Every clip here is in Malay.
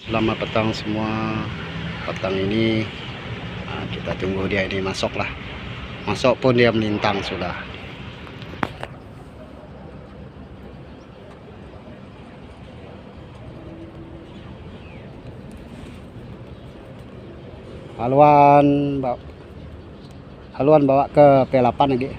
Selamat petang semua. Petang ini kita tunggu dia ini masuk lah. Masuk pun dia melintang sudah. Haluan bawa ke P8 lagi.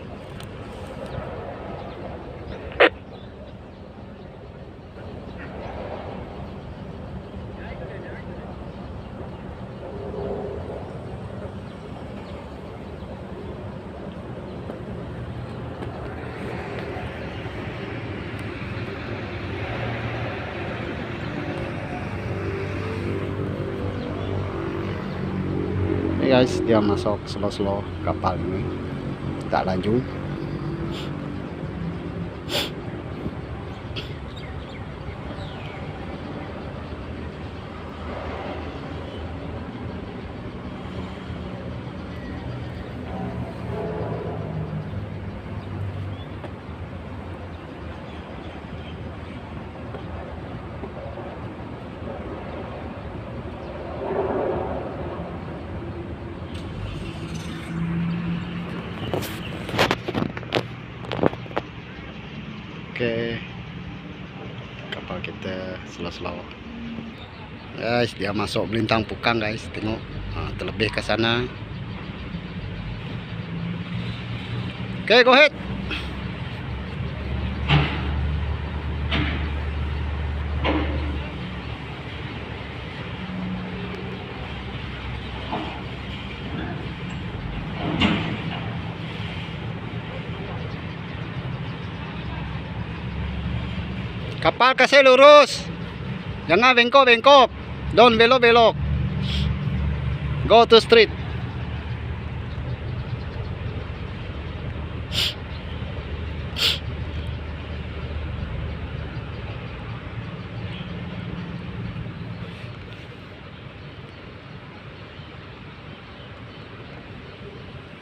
Ini guys, dia masuk slow-slow kapal ini, tak laju. Oke, kapal kita slow-slow guys, dia masuk melintang pukang guys, tengok terlebih ke sana. Oke, go ahead. Kapal kasih lurus, jangan bengkok-bengkok, don't belok-belok, go to straight.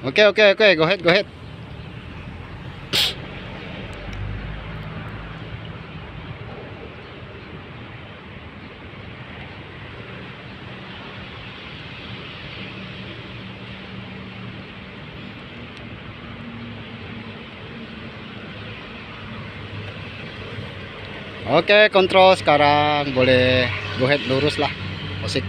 Okay, go ahead. Oke, kontrol sekarang boleh go ahead, lurus lah, musik.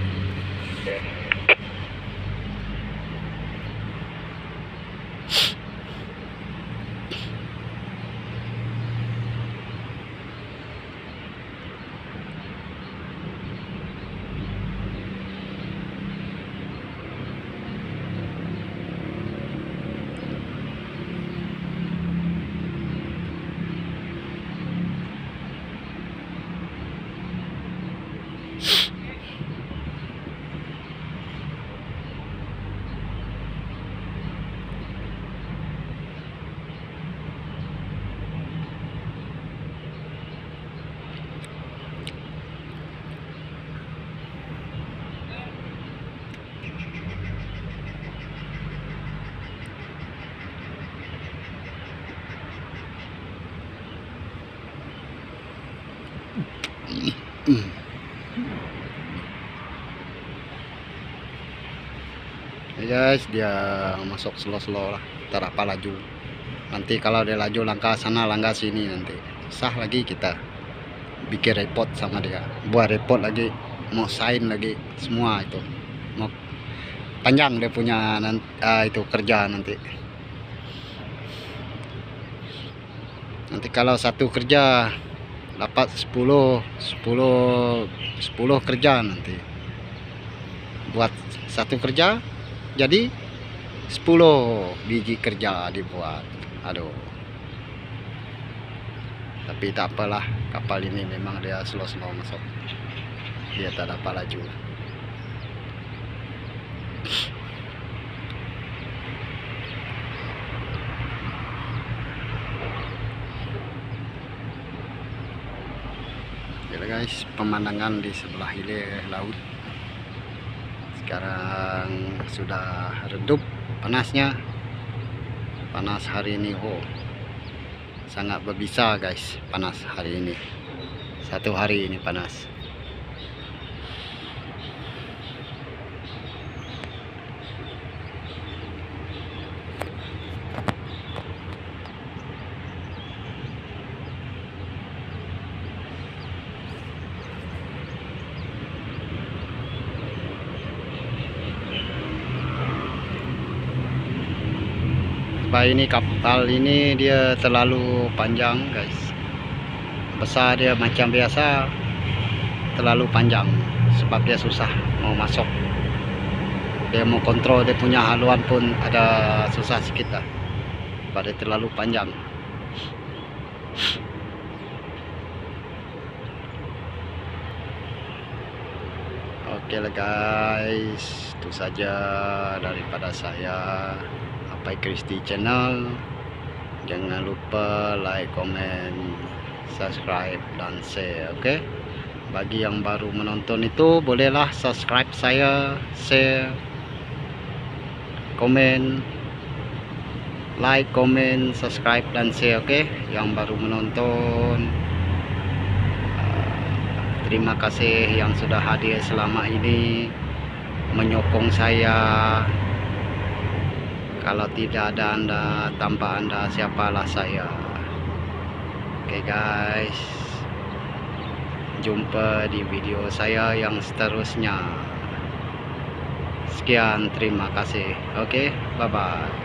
Guys, dia masuk slow-slow lah, tak apa laju. Nanti kalau dia laju langkah sana langkah sini, nanti sah lagi kita bikin report sama dia, buat report lagi, mau sign lagi, semua itu mau panjang dia punya itu kerja nanti kalau satu kerja dapat 10 kerja, nanti buat satu kerja jadi 10 biji kerja dibuat. Aduh, tapi tak apalah, kapal ini memang dia slow-slow masuk, dia tak dapat laju. Oke guys, pemandangan di sebelah hilir laut sekarang sudah redup panasnya. Panas hari ini, sangat berbisa guys, panas hari ini, satu hari ini panas. Sebab ini kapal ini dia terlalu panjang guys. Besar dia macam biasa, terlalu panjang. Sebab dia susah mau masuk. Dia mau kontrol dia punya haluan pun ada susah sikit lah. Sebab dia terlalu panjang. Oke lah guys, itu saja daripada saya, Apai Kristi Channel. Jangan lupa like, komen, subscribe dan share. Oke, bagi yang baru menonton itu bolehlah subscribe saya, share, komen, like, komen, subscribe dan share. Oke, yang baru menonton, terima kasih yang sudah hadir selama ini menyokong saya. Kalau tidak ada Anda, tanpa Anda siapalah saya. Oke guys, jumpa di video saya yang seterusnya. Sekian, terima kasih. Oke, bye bye.